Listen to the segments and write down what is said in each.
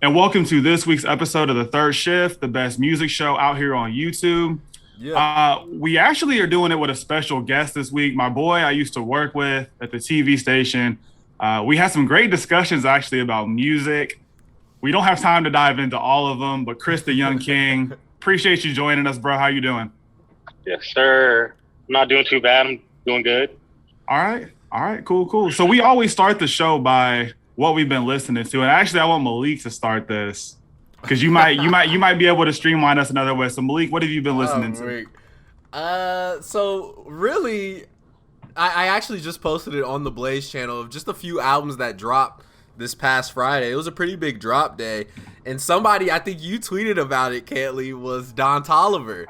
and welcome to this week's episode of The Third Shift, the best music show out here on YouTube. Yeah. We actually are doing it with a special guest this week, my boy I used to work with at the TV station. We had some great discussions actually about music. We don't have time to dive into all of them, but Chris the Young King, appreciate you joining us, bro. How you doing? Yes, sir. I'm not doing too bad. I'm doing good. All right, cool. So we always start the show by what we've been listening to, and actually I want Malik to start this because you might be able to streamline us another way. So Malik, what have you been listening to? So really, I actually just posted it on the Blaze channel of just a few albums that dropped this past Friday. It was a pretty big drop day, and somebody, I think you tweeted about it, Cantley, was Don Toliver.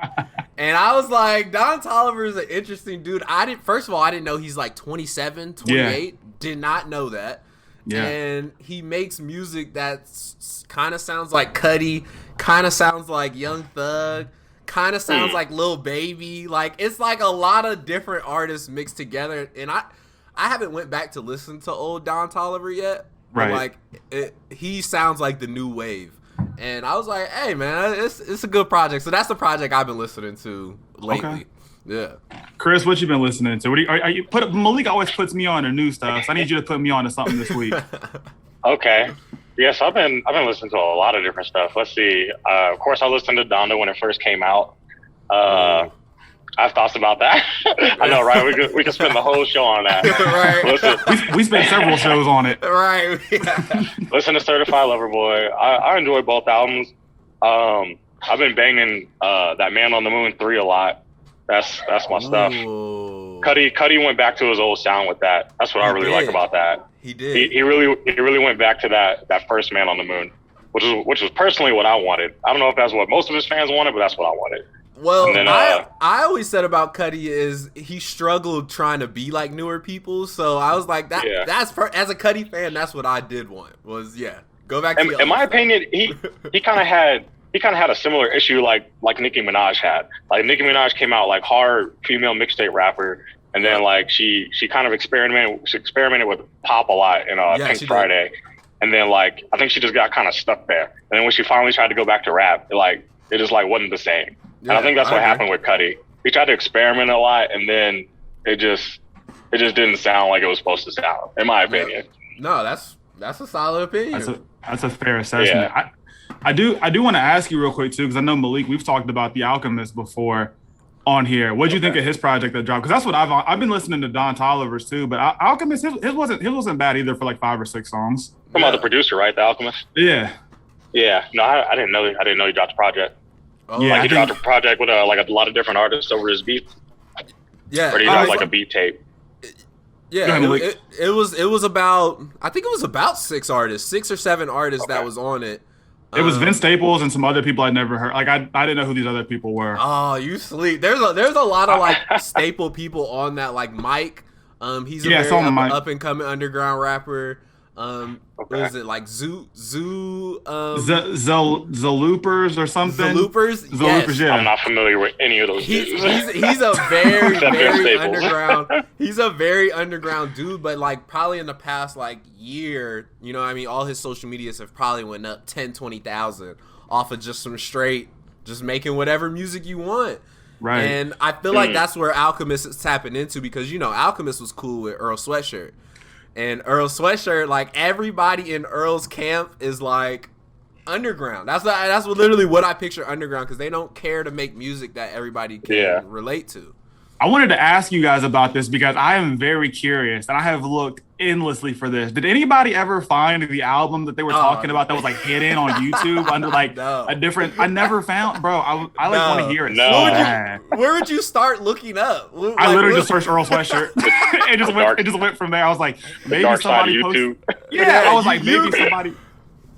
And I was like, Don Toliver is an interesting dude. First of all, I didn't know he's like 27, 28. Yeah. Did not know that. Yeah. And he makes music that kind of sounds like Cudi, kind of sounds like Young Thug, kind of sounds like Lil Baby. Like, it's like a lot of different artists mixed together. And I haven't went back to listen to old Don Toliver yet. Right. Like, he sounds like the new wave. And I was like, hey, man, it's a good project. So that's the project I've been listening to lately. Okay. Yeah. Chris, what you been listening to? Malik always puts me on to new stuff, so I need you to put me on to something this week. Okay. Yes, I've been listening to a lot of different stuff. Let's see. Of course, I listened to Donda when it first came out. I have thoughts about that. I know, right? We could spend the whole show on that. Right. Listen, we spent several shows on it. Right. Yeah. Listen to Certified Lover Boy. I enjoy both albums. I've been banging that Man on the Moon 3 a lot. That's my stuff. Cudi went back to his old sound with that. That's what I really like about that. He did. He really went back to that first Man on the Moon, which was personally what I wanted. I don't know if that's what most of his fans wanted, but that's what I wanted. Well, then, I always said about Cudi is he struggled trying to be like newer people. So I was like, as a Cudi fan, that's what I did want was go back to. In my opinion, he kind of had a similar issue like Nicki Minaj had. Like Nicki Minaj came out like hard female mixtape rapper, and then like she kind of experimented with pop a lot in Pink Friday, and then like I think she just got kind of stuck there. And then when she finally tried to go back to rap, it just like wasn't the same. Yeah, and I think that's what happened with Cudi. He tried to experiment a lot, and then it just didn't sound like it was supposed to sound, in my opinion. No, that's a solid opinion. That's a fair assessment. Yeah. I do want to ask you real quick too, because I know Malik, we've talked about the Alchemist before on here. What'd you think of his project that dropped? Because that's what I've been listening to Don Toliver's too, but Alchemist his wasn't bad either for like 5 or 6 songs. Talking about the producer, right? The Alchemist. Yeah. Yeah. No, I didn't know. I didn't know he dropped a project. Oh, yeah, he dropped a project with a lot of different artists over his beat. Yeah, or he dropped like a beat tape. Yeah, it was about, I think it was about 6 or 7 artists that was on it. It was Vince Staples and some other people I'd never heard. Like I didn't know who these other people were. Oh, you sleep. There's a lot of like staple people on that, like Mike. He's a very up and coming underground rapper. What is it, like Zaloopers or something? Zaloopers, yes. Yeah. I'm not familiar with any of those dudes. He's a very underground. He's a very underground dude, but like probably in the past like year, you know what I mean, all his social medias have probably went up 10,000-20,000 off of just some straight, just making whatever music you want. Right. And I feel like that's where Alchemist is tapping into, because you know Alchemist was cool with Earl Sweatshirt. And Earl Sweatshirt, like everybody in Earl's camp is like underground. That's literally what I picture underground, because they don't care to make music that everybody can relate to. I wanted to ask you guys about this because I am very curious, and I have looked endlessly for this. Did anybody ever find the album that they were talking about that was like hidden on YouTube under like a different? I never found, bro. I want to hear it. No. Where would you start looking up? I literally just searched Earl Sweatshirt. It just went from there. I was like, maybe somebody posted. Yeah, I was like, maybe somebody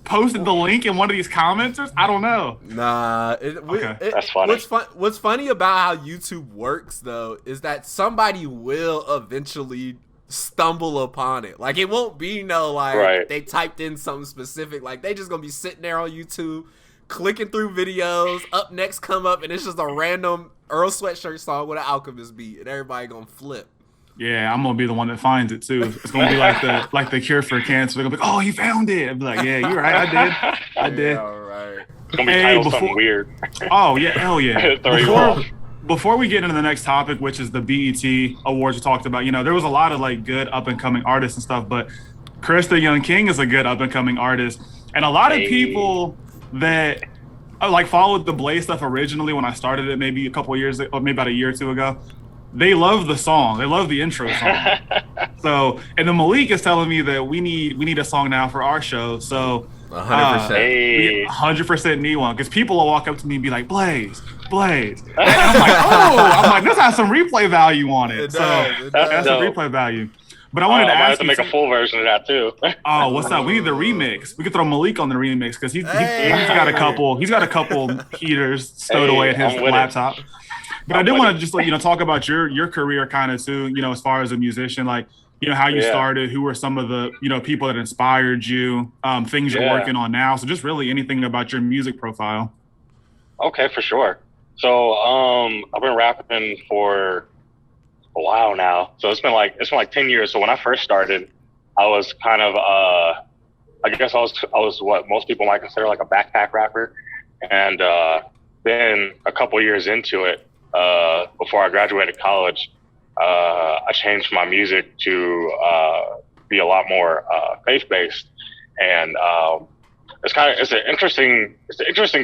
posted the link in one of these comments. I don't know. Nah, that's funny. What's funny about how YouTube works though is that somebody will eventually stumble upon it. Like it won't be they typed in something specific. Like they just gonna be sitting there on YouTube clicking through videos. Up next come up and it's just a random Earl Sweatshirt song with an Alchemist beat, and everybody gonna flip. Yeah, I'm gonna be the one that finds it too. It's gonna be like the cure for cancer. They're gonna be like, oh, he found it. I'd be like, yeah, you're right. I did. Yeah, all right. It's gonna be titled something weird. Oh yeah, hell yeah. Throw you off. Before we get into the next topic, which is the BET awards we talked about, there was a lot of like good up and coming artists and stuff, but Chris the Young King is a good up and coming artist, and a lot of people that like followed the Blaze stuff originally when I started it, maybe a couple of years, or maybe about a year or two ago. They love the song. They love the intro song. So, and then Malik is telling me that we need a song now for our show. So, 100%. We 100% need one, because people will walk up to me and be like, Blaze. And I'm like, this has some replay value on it. That's some replay value. But I wanted to ask you to make a full version of that too. Oh, what's up? We need the remix. We could throw Malik on the remix because he's got a couple. He's got a couple heaters stowed away at his laptop. But I did want to just talk about your career kind of too. As far as a musician, like how you started, who were some of the people that inspired you, things you're working on now. So just really anything about your music profile. Okay, for sure. So I've been rapping for a while now. So it's been like 10 years. So when I first started, I was kind of I guess I was what most people might consider like a backpack rapper. And then a couple years into it, before I graduated college, I changed my music to be a lot more faith-based. And it's an interesting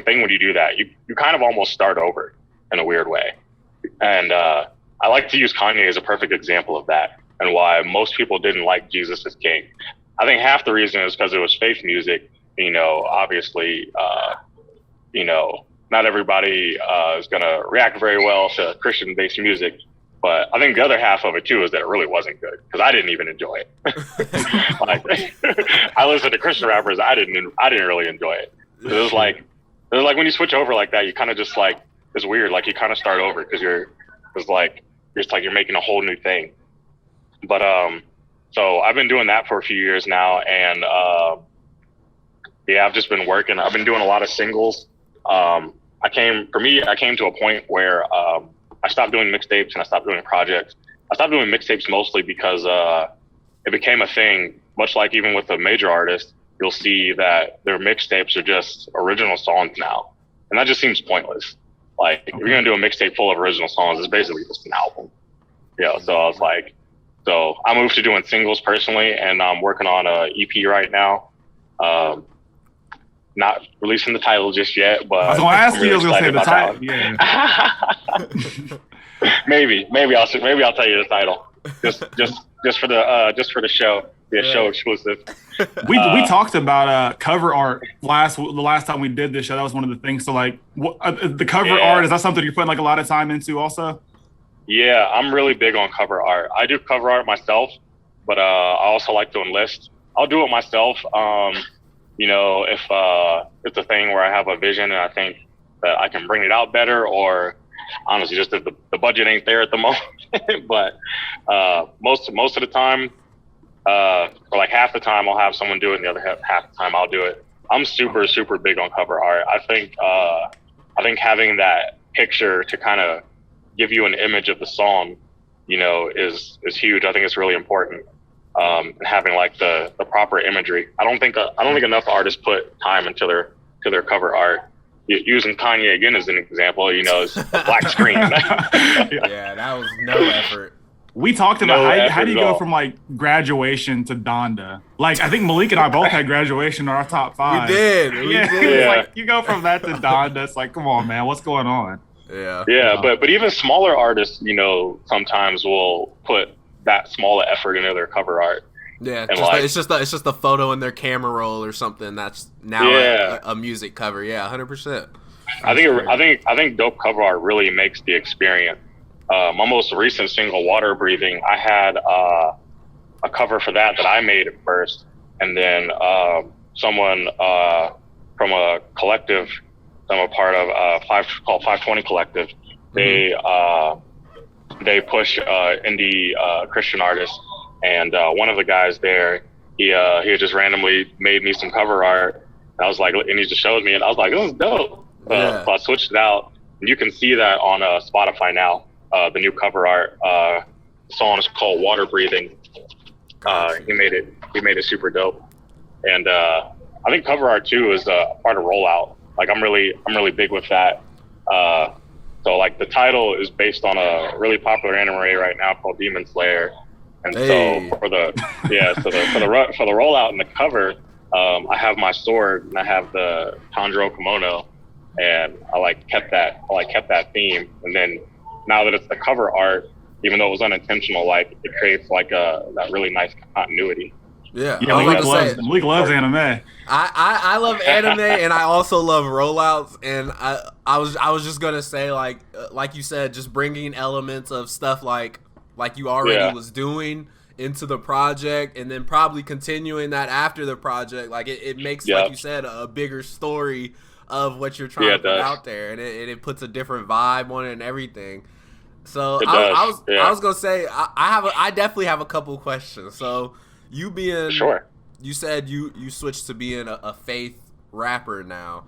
thing when you do that. You kind of almost start over in a weird way. And I like to use Kanye as a perfect example of that, and why most people didn't like Jesus is King. I think half the reason is because it was faith music. Obviously, not everybody is going to react very well to Christian-based music. But I think the other half of it too is that it really wasn't good, because I didn't even enjoy it. I listened to Christian rappers, I didn't really enjoy it. It was like when you switch over like that, you kind of just like, it's weird. Like you kind of start over because you're making a whole new thing. But so I've been doing that for a few years now, and I've just been working. I've been doing a lot of singles. I came to a point where I stopped doing mixtapes and I stopped doing projects. I stopped doing mixtapes mostly because it became a thing. Much like even with a major artist, you'll see that their mixtapes are just original songs now, and that just seems pointless. Like if you're gonna do a mixtape full of original songs, it's basically just an album. So I was like, so I moved to doing singles personally, and I'm working on a EP right now. Not releasing the title just yet, but I was gonna ask you. I was gonna say the title. Yeah. maybe I'll tell you the title. Just for the show. Be a show exclusive. We talked about cover art the last time we did this show. That was one of the things. So like, the cover art, is that something you're putting like a lot of time into also? Yeah, I'm really big on cover art. I do cover art myself, but I also like to enlist. I'll do it myself. If it's a thing where I have a vision and I think that I can bring it out better, or honestly, just if the budget ain't there at the moment. But most of the time, or like half the time, I'll have someone do it, and the other half the time I'll do it. I'm super, super big on cover art. I think having that picture to kind of give you an image of the song, is huge. I think it's really important. And having like the proper imagery. I don't think enough artists put time into their cover art. Using Kanye again as an example, it's a black screen. Yeah, that was no effort. We talked about how do you go from like graduation to Donda? Like I think Malik and I both had graduation in our top 5. We did. It's like you go from that to Donda. It's like, come on, man, what's going on? Yeah. But even smaller artists, sometimes will put that small effort into their cover art. Yeah, it's just a photo in their camera roll or something. That's now a music cover. Yeah, 100%. I think dope cover art really makes the experience. My most recent single, Water Breathing, I had a cover for that I made at first, and then someone from a collective I'm a part of, called 520 Collective. They push indie Christian artists, and one of the guys there, he had just randomly made me some cover art. And I was like, and he just showed me, and I was like, this is dope. So I switched it out, and you can see that on Spotify now. The new cover art. song is called Water Breathing. He made it super dope. And I think cover art too is part of Rollout. Like I'm really big with that. So like the title is based on a really popular anime right now called Demon Slayer. And so for the rollout and the cover, I have my sword and I have the Tanjiro kimono, and I kept that theme. And then now that it's the cover art, even though it was unintentional, like it creates like that really nice continuity. Yeah. Malik loves anime. I love anime, and I also love rollouts. And I was just gonna say like you said, just bringing elements of stuff like you already was doing into the project, and then probably continuing that after the project. Like it makes, like you said, a bigger story of what you're trying to put out there, and it puts a different vibe on it and everything. So I was gonna say I definitely have a couple questions. So you being you said you switched to being a faith rapper now.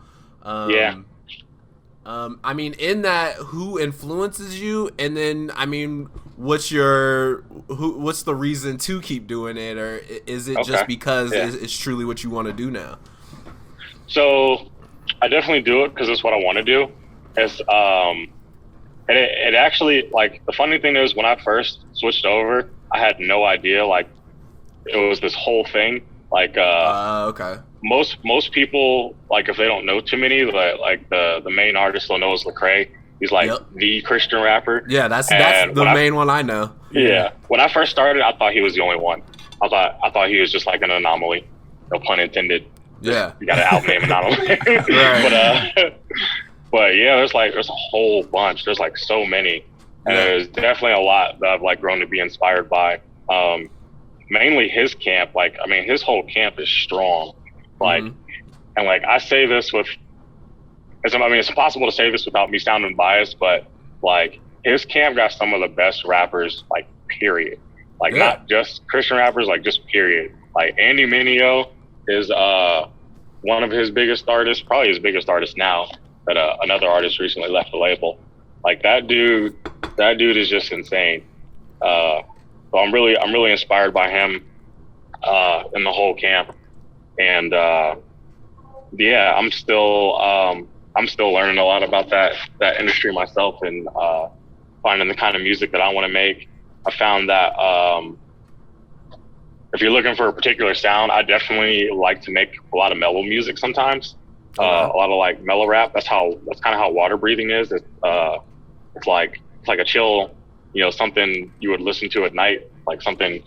I mean, in that, who influences you, and then I mean, what's the reason to keep doing it, or is it just because it's truly what you want to do now? So I definitely do it because it's what I want to do. It's it actually, like, the funny thing is when I first switched over, I had no idea like it was this whole thing. Like most people, like, if they don't know too many, like the main artist they'll know is Lecrae. He's like the Christian rapper. Yeah, that's the main one I know. Yeah. When I first started, I thought he was the only one. I thought he was just like an anomaly. No pun intended. Yeah. You got to outname anomaly. Right. But yeah, there's a whole bunch. There's like so many. And there's definitely a lot that I've like grown to be inspired by. Mainly his camp. Like, I mean, his whole camp is strong. Like, and like I say this it's impossible to say this without me sounding biased, but like his camp got some of the best rappers, like, period. Like not just Christian rappers, like just period. Like Andy Mineo is one of his biggest artists, probably his biggest artist now. But another artist recently left the label. Like that dude is just insane. So I'm really inspired by him and the whole camp. And yeah, I'm still learning a lot about that industry myself, and finding the kind of music that I want to make. I found that if you're looking for a particular sound, I definitely like to make a lot of mellow music sometimes. A lot of like mellow rap. That's kind of how Water Breathing is. It's like a chill, something you would listen to at night, like something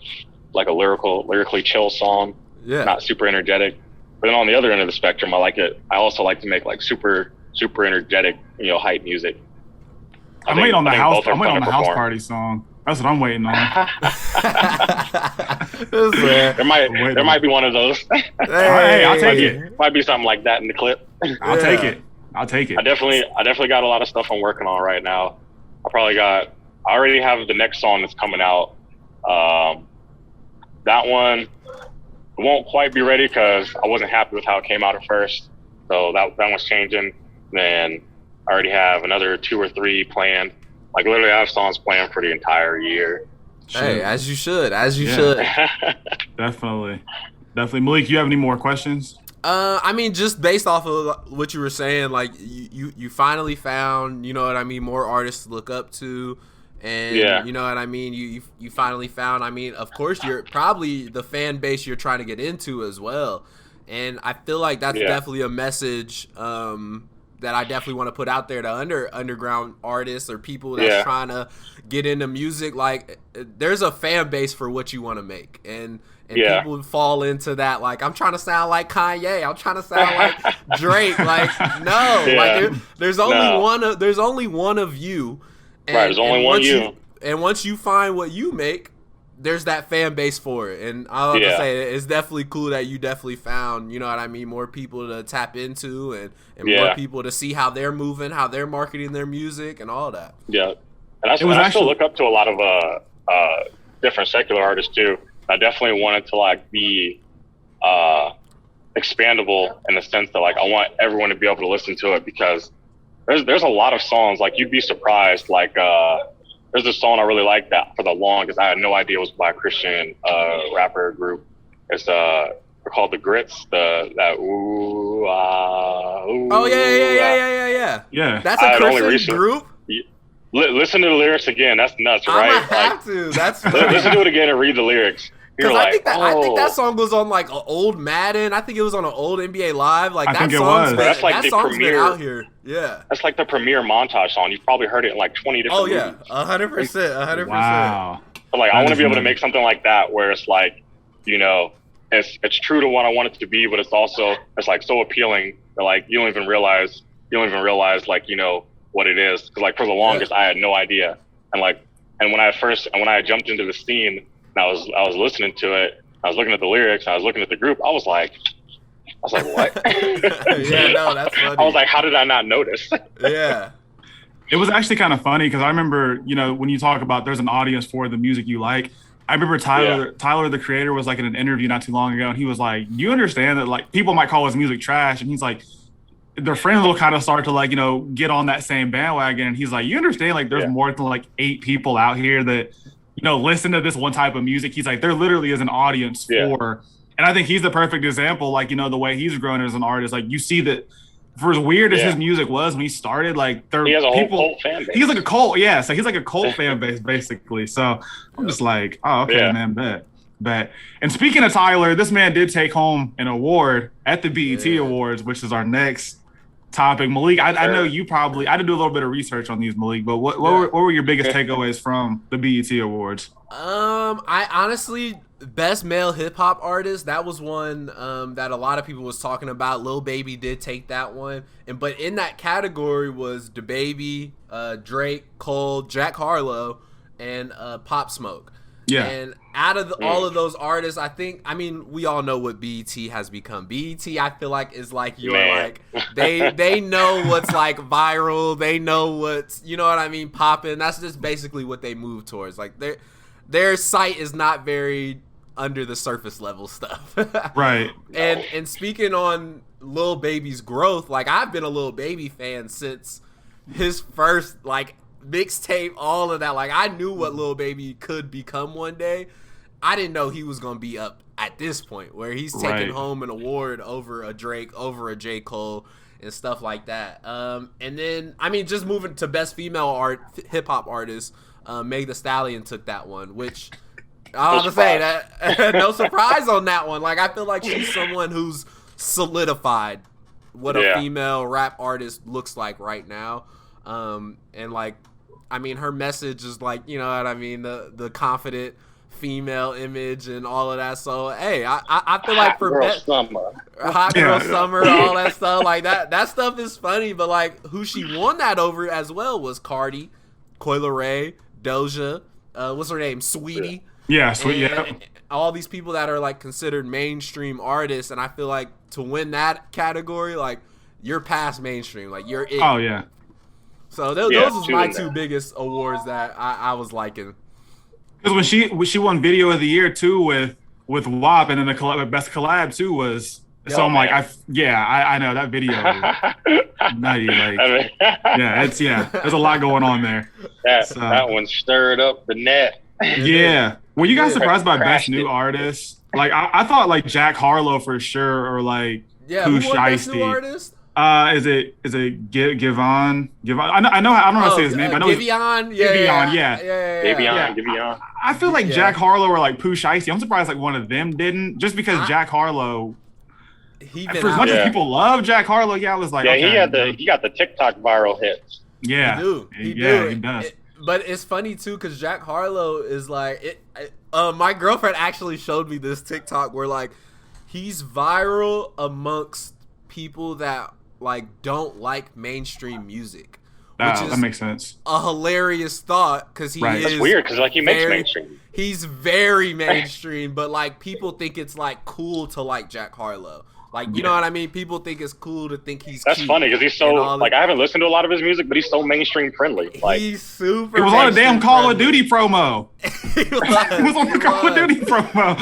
like a lyrically chill song. Yeah. Not super energetic. But then on the other end of the spectrum, I also like to make like super energetic, hype music. I'm waiting on the house party song. That's what I'm waiting on. There might be one of those. Hey, I'll take it. Might be something like that in the clip. I'll take it. I definitely got a lot of stuff I'm working on right now. I already have the next song that's coming out. That one won't quite be ready because I wasn't happy with how it came out at first. So that one's changing. Then I already have another 2 or 3 planned. Like literally I have songs planned for the entire year. Hey, as you should. Definitely. Malik, you have any more questions? I mean, just based off of what you were saying, like you finally found, more artists to look up to. And you know what I mean? You finally found, of course, you're probably the fan base you're trying to get into as well. And I feel like that's definitely a message that I definitely want to put out there to underground artists or people that's trying to get into music. Like, there's a fan base for what you want to make. And people fall into that, like, I'm trying to sound like Kanye. I'm trying to sound like Drake. Like, no. Like, there's only one of you. And, there's only one you. And once you find what you make, there's that fan base for it. And I have to say, it's definitely cool that you definitely found, more people to tap into and more people to see how they're moving, how they're marketing their music and all that. Yeah. And I still look up to a lot of different secular artists too. I definitely wanted to like be expandable in the sense that like I want everyone to be able to listen to it, because there's a lot of songs, like you'd be surprised, like there's this song I really like that for the longest. I had no idea it was a Black Christian rapper group. It's they're called the Grits. That ooh, ooh. Oh yeah. That's a Christian group. Listen to the lyrics again. That's nuts, right? I'm gonna have to. That's funny. Listen to it again and read the lyrics. Because I think that song was on like an old Madden. I think it was on an old NBA Live. Like that song's been out here. Yeah, that's like the premiere montage song. You've probably heard it in like 20 different movies. 100%. Wow. But like, I want to be able to make something like that where it's like, it's true to what I want it to be, but it's like so appealing that like you don't even realize like what it is. Because like for the longest I had no idea, and when I jumped into the scene and I was listening to it, I was looking at the lyrics, I was looking at the group, I was like what? Yeah, no, that's funny. I was like, how did I not notice? Yeah. It was actually kind of funny because I remember, when you talk about there's an audience for the music you like, I remember Tyler, the creator, was like in an interview not too long ago, and he was like, "You understand that like people might call his music trash," and he's like, their friends will kind of start to like get on that same bandwagon, and he's like, "You understand like there's more than like 8 people out here that listen to this one type of music." He's like, there literally is an audience for, and I think he's the perfect example. Like the way he's grown as an artist, like you see that. For as weird as his music was when he started, like he has a whole cult fan base. He's like a cult, so he's like a cult fan base basically. So I'm just like, oh, okay, man, bet. And speaking of Tyler, this man did take home an award at the BET Awards, which is our next topic. Malik, I know you probably, I did do a little bit of research on these, Malik, but what were your biggest takeaways from the BET Awards? I honestly, best male hip hop artist, that was one that a lot of people was talking about. Lil Baby did take that one, but in that category was DaBaby, Drake, Cole, Jack Harlow, and Pop Smoke. Yeah. And out of all of those artists, we all know what BET has become. BET, I feel like, is like like they know what's like viral. They know what's popping. That's just basically what they move towards. Like their site is not very under the surface level stuff. Right. And speaking on Lil Baby's growth, like I've been a Lil Baby fan since his first like mixtape, all of that. Like I knew what Lil Baby could become one day. I didn't know he was gonna be up at this point where he's taking home an award over a Drake, over a J. Cole, and stuff like that. And then just moving to best female hip hop artist, Meg Thee Stallion took that one, which I was say that no surprise on that one. Like I feel like she's someone who's solidified what a female rap artist looks like right now. And like, her message is like, the confident female image and all of that. So, hey, I feel like for hot girl summer, all that stuff, like that stuff is funny. But like, who she won that over as well was Cardi, Coi Leray, Doja, what's her name, Sweetie. Yeah, Sweetie. And all these people that are like considered mainstream artists, and I feel like to win that category, like you're past mainstream, like you're it. Oh yeah. So those was my two biggest awards that I was liking. Because when she won Video of the Year too with WAP, and then the best collab too was. So I'm like, I know that video. Nutty, like, there's a lot going on there. That one stirred up the net. Yeah. Were you guys surprised by best new artist? Like I thought like Jack Harlow for sure, or like who won best new artist? Is it Givon? I don't know how to say his name. I know Giveon. Giveon. I feel like Jack Harlow or like Pooh Shiesty. I'm surprised like one of them didn't, just because Jack Harlow. For as much as people love Jack Harlow, I was like, he got the TikTok viral hits. Yeah, he does. But it's funny too because Jack Harlow is like, my girlfriend actually showed me this TikTok where like he's viral amongst people that like don't like mainstream music. That makes sense. A hilarious thought because he is. That's weird because like he makes mainstream. He's very mainstream, but like people think it's like cool to like Jack Harlow. Like, you know what I mean? People think it's cool to think he's That's funny because he's so, like, I haven't listened to a lot of his music, but he's so mainstream friendly. Like, he's super. It was on a damn Call of Duty promo. It was on the Call of Duty promo.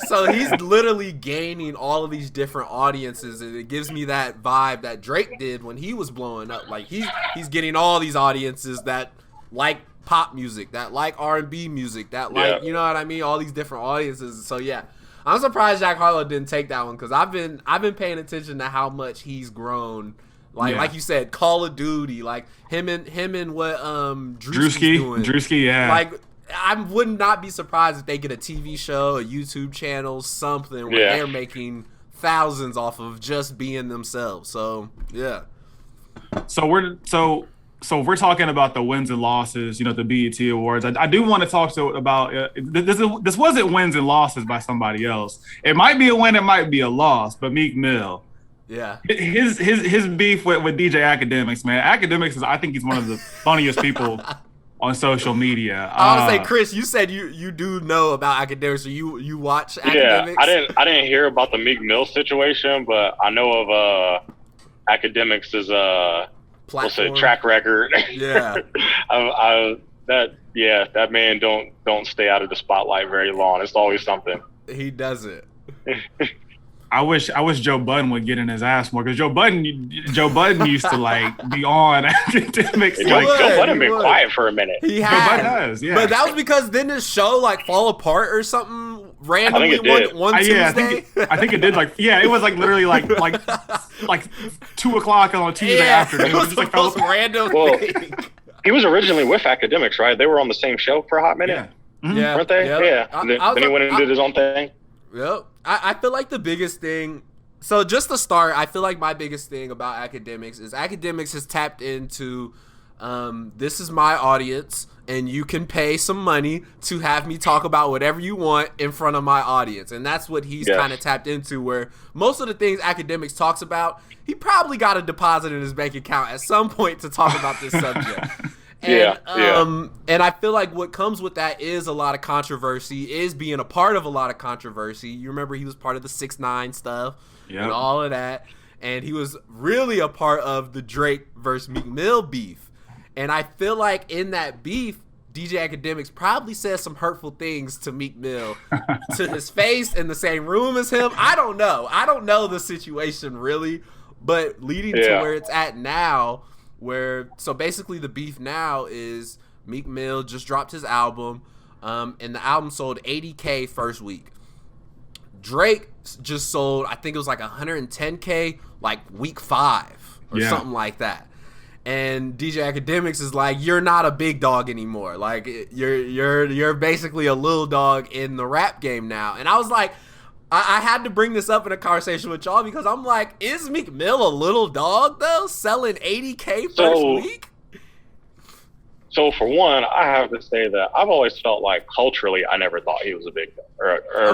So he's literally gaining all of these different audiences, and it gives me that vibe that Drake did when he was blowing up. Like, he's getting all these audiences that like pop music, that like R&B music, that like, you know what I mean? All these different audiences. So yeah, I'm surprised Jack Harlow didn't take that one because I've been paying attention to how much he's grown. Like you said, Call of Duty, like him and what Drewski's doing. Drewski, yeah. Like I would not be surprised if they get a TV show, a YouTube channel, something where they're making thousands off of just being themselves. So yeah. So we're talking about the wins and losses, you know, the BET Awards. I do want to talk about this wasn't wins and losses by somebody else. It might be a win, it might be a loss, but Meek Mill. Yeah. His beef with DJ Akademiks, man. Akademiks I think he's one of the funniest people on social media. I want to say, Chris, you said you do know about Akademiks, so you watch Akademiks? Yeah, I didn't hear about the Meek Mill situation, but I know of Akademiks' what's it, track record. Yeah. That man don't stay out of the spotlight very long. It's always something. He doesn't. I wish Joe Budden would get in his ass more because Joe Budden used to like be on Akademiks. Joe Budden been quiet for a minute. He has. Joe Budden has, yeah. But that was because didn't his show like fall apart or something randomly one Tuesday? I think it did. Like it was like literally like 2:00 on a Tuesday afternoon. It was just like the most random thing. He was originally with Akademiks, right? They were on the same show for a hot minute. Yeah. Mm-hmm. Yeah. Weren't they? Yep. Yeah. Then he went and did his own thing. Yep. I feel like the biggest thing, so just to start, I feel like my biggest thing about Akademiks is Akademiks has tapped into this is my audience and you can pay some money to have me talk about whatever you want in front of my audience. And that's what he's kind of tapped into, where most of the things Akademiks talks about, he probably got a deposit in his bank account at some point to talk about this subject. And, and I feel like what comes with that is a lot of controversy, is being a part of a lot of controversy. You remember he was part of the 6ix9ine stuff and all of that. And he was really a part of the Drake versus Meek Mill beef. And I feel like in that beef, DJ Akademiks probably said some hurtful things to Meek Mill to his face in the same room as him. I don't know. I don't know the situation really, but leading to where it's at now, so basically the beef now is Meek Mill just dropped his album, and the album sold 80K first week. Drake just sold, I think it was like 110K like week 5 or something like that. And DJ Akademiks is like, you're not a big dog anymore. Like you're basically a little dog in the rap game now. And I was like, I had to bring this up in a conversation with y'all because I'm like, is Meek Mill a little dog though, selling 80K first week? So for one, I have to say that I've always felt like culturally, I never thought he was a big dog, or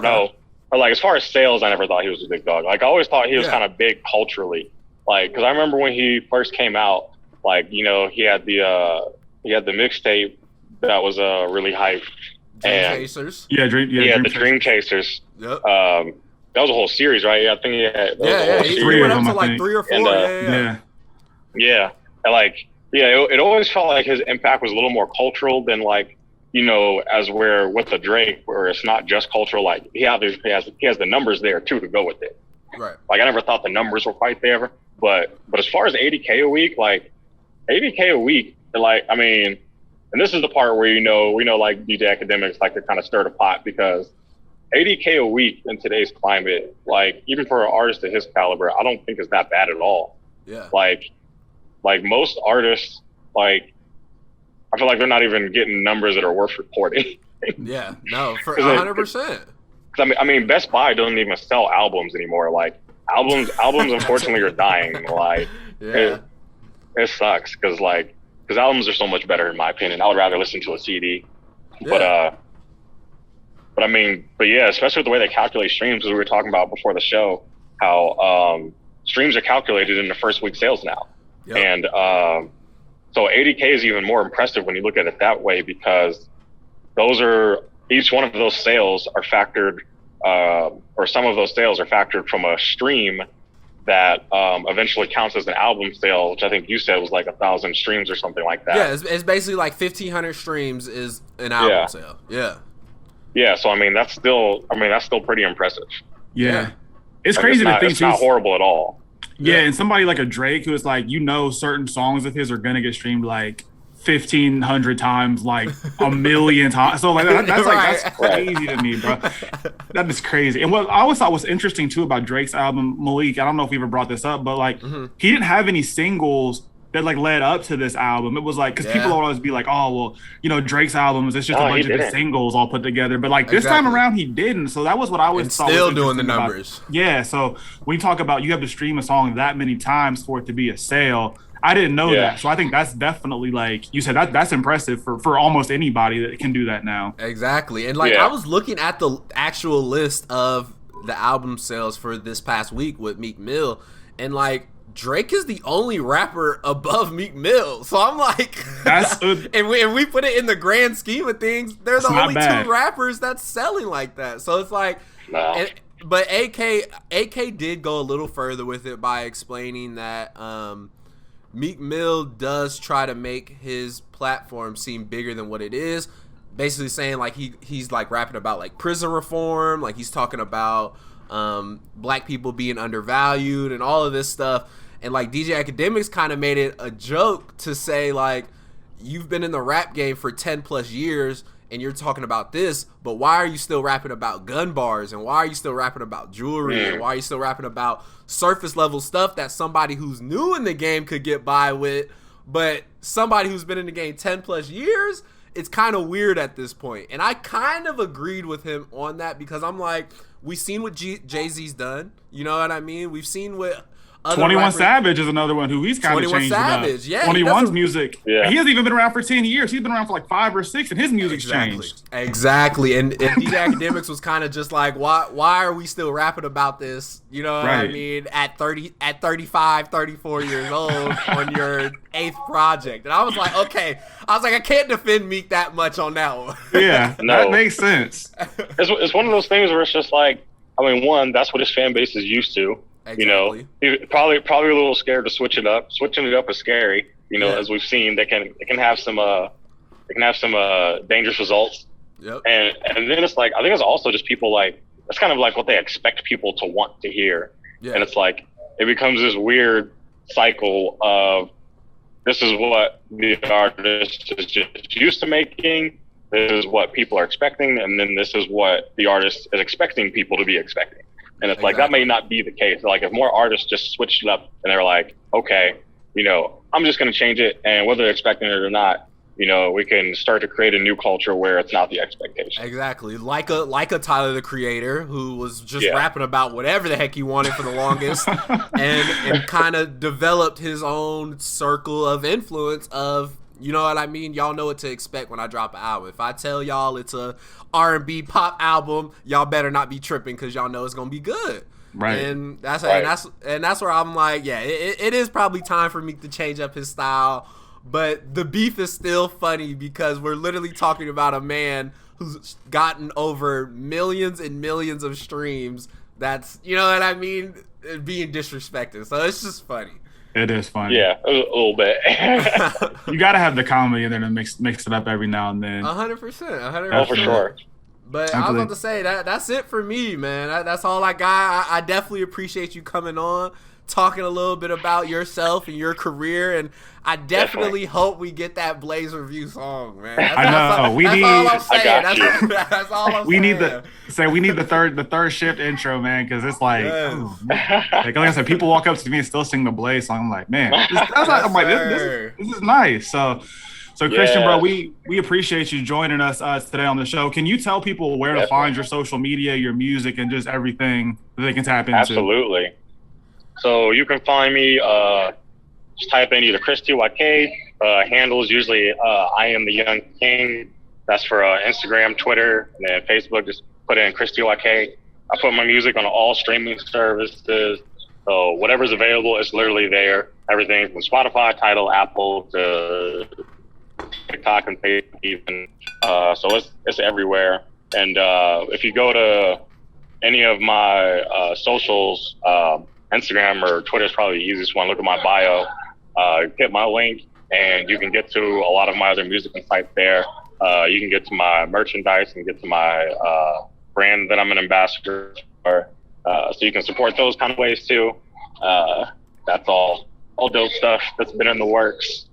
like as far as sales, I never thought he was a big dog. Like I always thought he was kind of big culturally, like because I remember when he first came out, like he had the mixtape that was really hype. Dream Chasers. Dream Chasers. Yep. That was a whole series, right? I think he had he went up to like 3 or 4. And, it always felt like his impact was a little more cultural than like, as where with the Drake, where it's not just cultural. Like he has the numbers there too to go with it. Right. Like I never thought the numbers were quite there, but as far as 80K a week, like 80K a week, like I mean. And this is the part where we know like DJ Akademiks like to kind of stir the pot, because 80K a week in today's climate, like even for an artist of his caliber, I don't think is that bad at all. Yeah. Like most artists, like I feel like they're not even getting numbers that are worth reporting. Yeah. No, for 100%. I mean, Best Buy doesn't even sell albums anymore. Like albums unfortunately are dying. Like it sucks because albums are so much better in my opinion. I would rather listen to a CD. Yeah. But especially with the way they calculate streams, as we were talking about before the show, how streams are calculated in the first week sales now. Yep. And so 80K is even more impressive when you look at it that way, because each one of those sales are factored, or some of those sales are factored from a stream that eventually counts as an album sale, which I think you said was like 1,000 streams or something like that. Yeah, it's basically like 1,500 streams is an album sale. Yeah. Yeah, so I mean that's still pretty impressive. Yeah. It's crazy to think it's not horrible at all. Yeah, and somebody like a Drake who is like, certain songs of his are gonna get streamed like 1,500 times, like a million times. So like that's like that's crazy to me, bro. That is crazy. And what I always thought was interesting too about Drake's album, Malik, I don't know if we ever brought this up, but like he didn't have any singles that like led up to this album. It was like, because people would always be like, oh well, you know, Drake's albums, it's just a bunch of his singles all put together. But like this time around he didn't. So that was what I always thought still was doing the numbers. So when you talk about you have to stream a song that many times for it to be a sale, I didn't know that. So I think that's definitely, like you said, that's impressive for almost anybody that can do that now. Exactly. And like I was looking at the actual list of the album sales for this past week with Meek Mill, and like Drake is the only rapper above Meek Mill. So I'm like, and we put it in the grand scheme of things, they're the only two rappers that's selling like that. So it's like, but AK did go a little further with it by explaining that Meek Mill does try to make his platform seem bigger than what it is. Basically saying like he's like rapping about like prison reform, like he's talking about black people being undervalued and all of this stuff. And like DJ Akademiks kind of made it a joke to say like, you've been in the rap game for 10 plus years and you're talking about this, but why are you still rapping about gun bars, and why are you still rapping about jewelry, and why are you still rapping about surface level stuff that somebody who's new in the game could get by with, but somebody who's been in the game 10 plus years, it's kind of weird at this point. And I kind of agreed with him on that, because I'm like, we've seen what Jay-Z's done, you know what I mean? We've seen what 21 Savage is another one who he's kind of changed Savage, it up. 21's music, he hasn't even been around for 10 years. He's been around for like 5 or 6, and his music's changed. Exactly. And DJ Akademiks was kind of just like, why are we still rapping about this? You know what I mean? At 35, 34 years old on your 8th project. And I was like, okay. I can't defend Meek that much on that one. Yeah, that makes sense. It's one of those things where it's just like, I mean, one, that's what his fan base is used to. Exactly. You know, he's probably a little scared to switch it up. Switching it up is scary. You know, as we've seen, they can have some dangerous results. Yep. And then it's like, I think it's also just people like, that's kind of like what they expect people to want to hear. Yeah. And it's like, it becomes this weird cycle of, this is what the artist is just used to making. This is what people are expecting, and then this is what the artist is expecting people to be expecting. And it's like, that may not be the case. Like, if more artists just switched it up and they're like, okay, you know, I'm just going to change it, and whether they're expecting it or not, you know, we can start to create a new culture where it's not the expectation. Exactly. Like a Tyler, the Creator, who was just rapping about whatever the heck he wanted for the longest, and kind of developed his own circle of influence of, you know what I mean? Y'all know what to expect when I drop an album. If I tell y'all it's a R&B pop album, y'all better not be tripping, because y'all know it's gonna be good. Right. And that's where I'm like, it is probably time for Meek to change up his style. But the beef is still funny, because we're literally talking about a man who's gotten over millions and millions of streams. That's, you know what I mean, being disrespected. So it's just funny. It is funny. Yeah, a little bit. You got to have the comedy in there to mix it up every now and then. 100%. Oh, for sure. But I was about to say, that's it for me, man. That's all I got. I definitely appreciate you coming on, talking a little bit about yourself and your career, and I definitely hope we get that Blaze Review song, man. I know. That's all I'm saying. That's all I'm saying. We need the third shift intro, man, because it's like, like I said, people walk up to me and still sing the Blaze song. I'm like, man, this is nice. So Christian, bro, we appreciate you joining us today on the show. Can you tell people where to find your social media, your music, and just everything that they can tap into? Absolutely. So you can find me, just type in either Chris TyK, handles usually I am the Young King. That's for Instagram, Twitter, and then Facebook. Just put in Chris TyK. I put my music on all streaming services. So whatever's available, it's literally there. Everything from Spotify, Tidal, Apple, to TikTok and Facebook even. So it's everywhere. And if you go to any of my socials, Instagram or Twitter is probably the easiest one. Look at my bio, get my link, and you can get to a lot of my other music sites there. You can get to my merchandise and get to my brand that I'm an ambassador for. So you can support those kind of ways too. That's all dope stuff that's been in the works.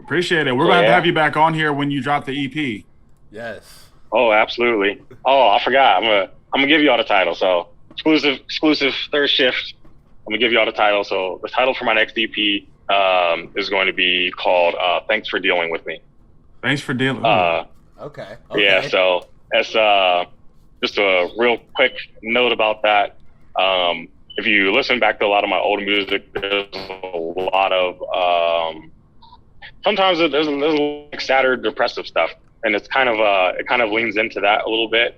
Appreciate it. We're going to have you back on here when you drop the EP. Yes. Oh, absolutely. Oh, I forgot. I'm gonna give you all the title. So exclusive third shift. I'm gonna give you all the title. So the title for my next EP is going to be called "Thanks for Dealing with Me." Thanks for dealing. Okay. Yeah. So that's just a real quick note about that. If you listen back to a lot of my old music, there's a lot of sometimes there's a little sadder, depressive stuff. And it's kind of it kind of leans into that a little bit.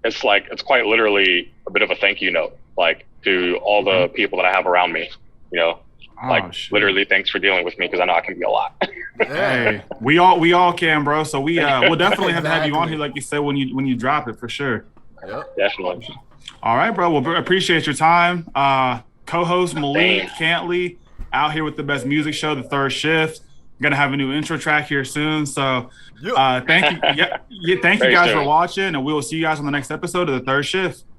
It's quite literally a bit of a thank you note, like to all the people that I have around me, you know, literally thanks for dealing with me because I know I can be a lot. Hey, we all can, bro. So we'll definitely have to have you on here, like you said, when you drop it for sure. Yep. Definitely. All right, bro. Well, appreciate your time. Co-host Malik Cantley out here with the best music show, The Third Shift. Gonna have a new intro track here soon. So thank you. Thank you guys for watching, and we will see you guys on the next episode of The Third Shift.